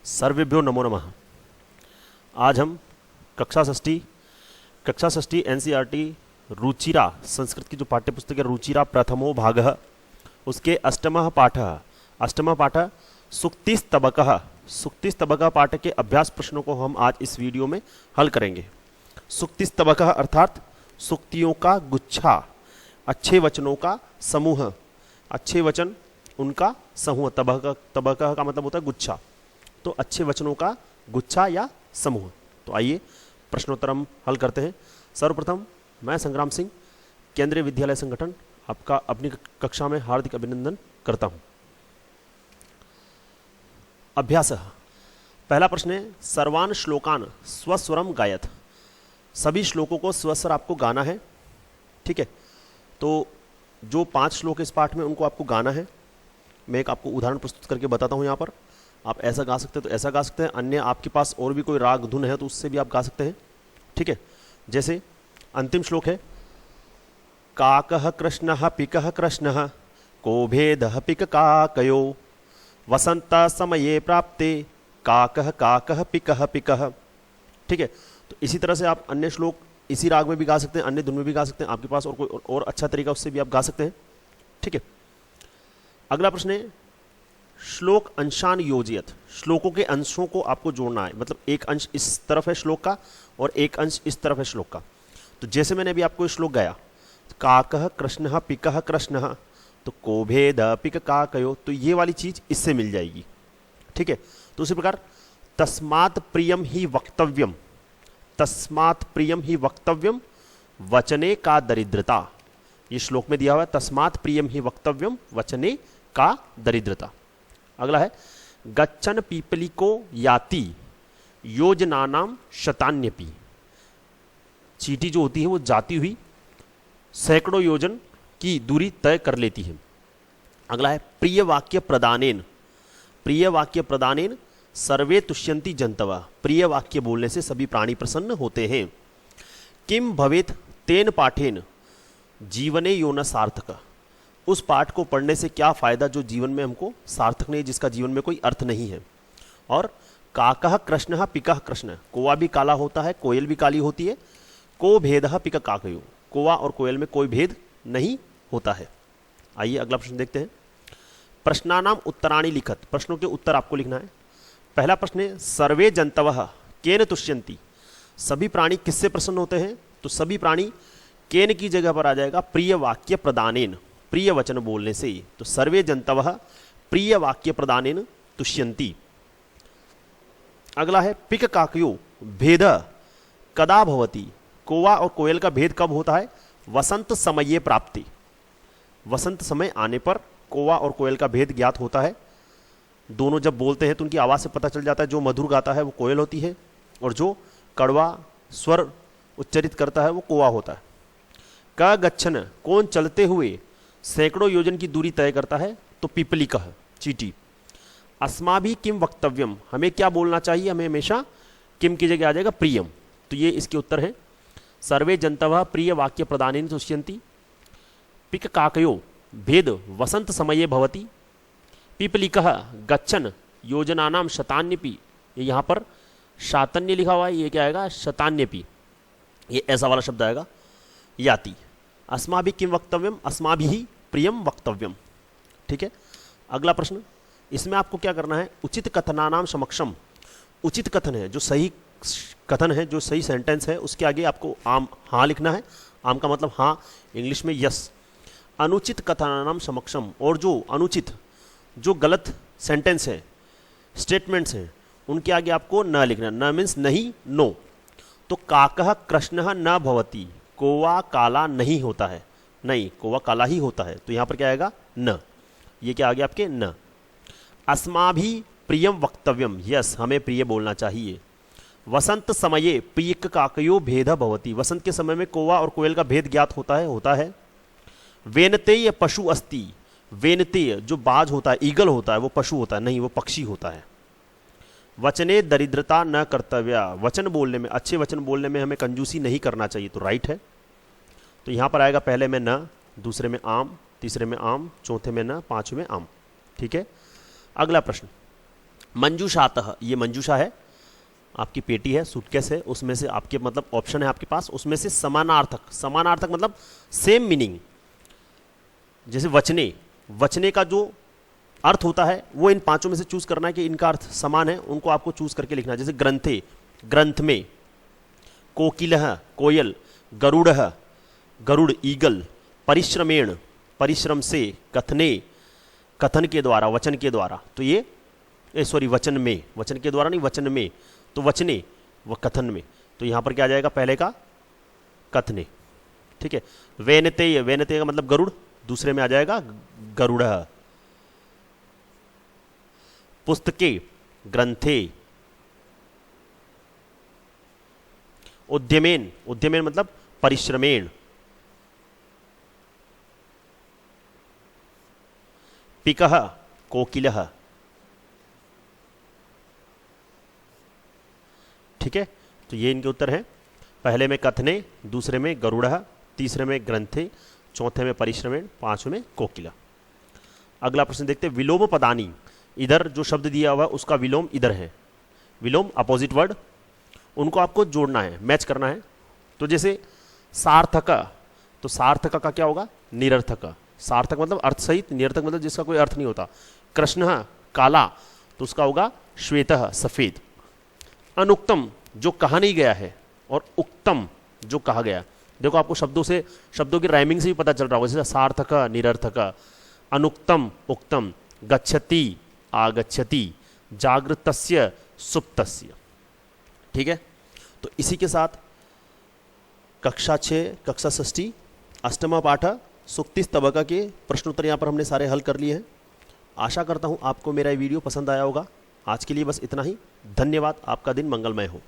सर्वेभ्यो नमो नमः। आज हम कक्षा षष्ठी एनसीईआरटी रुचिरा संस्कृत की जो पाठ्यपुस्तक है रुचिरा प्रथमो भागः उसके अष्टमः पाठः सुक्तिस्तबकः पाठ के अभ्यास प्रश्नों को हम आज इस वीडियो में हल करेंगे। सुक्तिस्तबकः अर्थात सुक्तियों का गुच्छा, अच्छे वचनों का समूह, अच्छे वचन उनका समूह। तबकः का मतलब होता है गुच्छा, तो अच्छे वचनों का गुच्छा या समूह। तो आइए प्रश्नोत्तर हम हल करते हैं। सर्वप्रथम मैं संग्राम सिंह, केंद्रीय विद्यालय संगठन, आपका अपनी कक्षा में हार्दिक अभिनंदन करता हूं। अभ्यास, पहला प्रश्न है सर्वान श्लोकान स्वस्वरम गायत। सभी श्लोकों को स्वस्वर आपको गाना है, ठीक है। तो जो 5 श्लोक इस पाठ में उनको आपको गाना है। मैं एक आपको उदाहरण प्रस्तुत करके बताता हूं। यहाँ पर आप ऐसा गा सकते हैं तो ऐसा गा सकते हैं, अन्य आपके पास और भी कोई राग धुन है तो उससे भी आप गा सकते हैं, ठीक है। जैसे अंतिम श्लोक है काकः कृष्णः पिकः कृष्णः को भेदः पिक काकयो वसंत समये प्राप्ते काकः काकः पिकः पिकः, ठीक है। तो इसी तरह से आप अन्य श्लोक इसी राग में भी गा सकते हैं, अन्य धुन में भी गा सकते हैं। आपके पास और कोई और अच्छा तरीका उससे भी आप गा सकते हैं, ठीक है। अगला प्रश्न है श्लोक अंशान योजयत। श्लोकों के अंशों को आपको जोड़ना है, मतलब एक अंश इस तरफ है श्लोक का और एक अंश इस तरफ है श्लोक का। तो जैसे मैंने अभी आपको श्लोक गाया काकः कृष्णः पिकः कृष्णः, तो को भेद पिक काकयो, तो ये वाली चीज इससे मिल जाएगी, ठीक है। तो उसी प्रकार तस्मात् प्रियम ही वक्तव्यम, तस्मात् प्रियम ही वक्तव्यम वचने का दरिद्रता। ये श्लोक में दिया हुआ है तस्मात् प्रियम ही वक्तव्यम वचने का दरिद्रता। अगला है गच्छन पीपलिको याति योजनानाम शतान्यपि। चींटी जो होती है वो जाती हुई सैकड़ों योजन की दूरी तय कर लेती है। अगला है प्रिय वाक्य प्रदानेन, प्रिय वाक्य प्रदानेन सर्वे तुष्यन्ति जंतव। प्रिय वाक्य बोलने से सभी प्राणी प्रसन्न होते हैं। किम भवेत तेन पाठेन जीवने यो न सार्थक। उस पाठ को पढ़ने से क्या फायदा जो जीवन में हमको सार्थक नहीं, जिसका जीवन में कोई अर्थ नहीं है। और काकः कृष्णः पिकः कृष्ण, कौवा भी काला होता है, कोयल भी काली होती है। को भेदः पिक काकयो, कौवा और कोयल में कोई भेद नहीं होता है। आइए अगला प्रश्न देखते हैं। प्रश्नानाम उत्तराणि लिखत। प्रश्नों के उत्तर आपको लिखना है। पहला प्रश्न है सर्वे जंतवः केन तुष्यन्ति। सभी प्राणी किससे प्रसन्न होते हैं? तो सभी प्राणी केन की जगह पर आ जाएगा प्रिय वाक्य प्रदानेन, प्रिय वचन बोलने से। तो सर्वे जंतवः प्रिय वाक्य प्रदानेन तुष्यन्ति। अगला है पिक काकयो भेद कदा भवति। कौवा और कोयल का भेद कब होता है? वसंत समये प्राप्ति। वसंत समय आने पर कौवा और कोयल का भेद ज्ञात होता है। दोनों जब बोलते हैं तो उनकी आवाज से पता चल जाता है। जो मधुर गाता है वो कोयल होती है और जो कड़वा स्वर उच्चरित करता है वो कौवा होता है। क गच्छन, कौन चलते हुए सैकड़ों योजन की दूरी तय करता है? तो पिपलिकः, चींटी। अस्माभि किम वक्तव्यम, हमें क्या बोलना चाहिए? हमें हमेशा किम की जगह आ जाएगा प्रियम। तो ये इसके उत्तर है। सर्वे जंतवः प्रिय वाक्य प्रदानेन तुष्यन्ति। पिक काकयो भेद वसंत समये भवति। पिपलिकः गच्छन योजनानाम शतान्यपि। ये यहाँ पर शातन्य लिखा हुआ है, ये क्या आएगा? शतान्यपि। ये ऐसा वाला शब्द आएगा। याति। अस्माभि किम वक्तव्यम, अस्माभिः प्रियम वक्तव्यम, ठीक है। अगला प्रश्न, इसमें आपको क्या करना है? उचित कथनानाम समक्षम। उचित कथन है, जो सही कथन है, जो सही सेंटेंस है, उसके आगे आपको आम हाँ लिखना है। आम का मतलब हाँ, इंग्लिश में यस। अनुचित कथनानाम समक्षम, और जो अनुचित, जो गलत सेंटेंस है, स्टेटमेंट्स हैं, उनके आगे आपको न लिखना। न मीन्स नहीं, नो। तो काकः कृष्णः न भवति, कौवा काला नहीं होता है। नहीं, कौवा काला ही होता है। तो यहां पर क्या आएगा? न। ये क्या आ गया आपके? न। अस्माभि प्रियम वक्तव्यम, यस, हमें प्रिय बोलना चाहिए। वसंत समये पिक काकयो भेद भवति। वसंत के समय में कौवा और कोयल का भेद ज्ञात होता है, होता है। वेनतेय पशु अस्ति। वेनतेय जो बाज होता है, ईगल होता है, वो पशु होता है, नहीं, वो पक्षी होता है। वचने दरिद्रता न कर्तव्या। वचन बोलने में, अच्छे वचन बोलने में हमें कंजूसी नहीं करना चाहिए। तो राइट है। तो यहां पर आएगा पहले में न, दूसरे में आम, तीसरे में आम, चौथे में न, पांचवें में आम, ठीक है। अगला प्रश्न, मंजूषातः, ये मंजूषा है, आपकी पेटी है, सूटकेस है, उसमें से आपके मतलब ऑप्शन है आपके पास, उसमें से समानार्थक, समानार्थक मतलब सेम मीनिंग, जैसे वचने, वचने का जो अर्थ होता है वो इन पांचों में से चूज करना है कि इनका अर्थ समान है, उनको आपको चूज करके लिखना है। जैसे ग्रंथे, ग्रंथ में, कोकिलः, कोयल, गरुड़ः, गरुड़, ईगल, परिश्रमेण, परिश्रम से, कथने, कथन के द्वारा, वचन के द्वारा, तो ये सॉरी वचन में, वचन के द्वारा नहीं, वचन में, तो वचने व कथन में, तो यहां पर क्या आ जाएगा, पहले का कथने, ठीक है। वेनते, वेनते का मतलब गरुड़, दूसरे में आ जाएगा गरुड़। पुस्तके, ग्रंथे, उद्यमेन, उद्यमेन मतलब परिश्रमेण, पिकः, कोकिलः, ठीक है। तो ये इनके उत्तर हैं, पहले में कथने, दूसरे में गरुड़ः, तीसरे में ग्रंथे, चौथे में परिश्रमेण, पांचवें में कोकिला। अगला प्रश्न देखते हैं, विलोम पदानी, इधर जो शब्द दिया हुआ है उसका विलोम इधर है, विलोम अपोजिट वर्ड, उनको आपको जोड़ना है, मैच करना है। तो जैसे सार्थक, तो सार्थक का क्या होगा, निरर्थक, सार्थक मतलब अर्थ सहित, निरर्थक मतलब जिसका कोई अर्थ नहीं होता। कृष्ण, काला, तो उसका होगा श्वेतः, सफेद। अनुक्तम, जो कहा नहीं गया है, और उक्तम, जो कहा गया। देखो आपको शब्दों से, शब्दों की राइमिंग से भी पता चल रहा होगा, जैसे सार्थक, निरर्थक, अनुक्तम, उक्तम, गच्छति, आगच्छति, जागृतस्य, सुप्तस्य, ठीक है। तो इसी के साथ कक्षा 6, कक्षा षष्ठी, अष्टमा पाठ, सूक्तिस तबका के प्रश्नोत्तर यहाँ पर हमने सारे हल कर लिए हैं। आशा करता हूँ आपको मेरा ये वीडियो पसंद आया होगा। आज के लिए बस इतना ही। धन्यवाद। आपका दिन मंगलमय हो।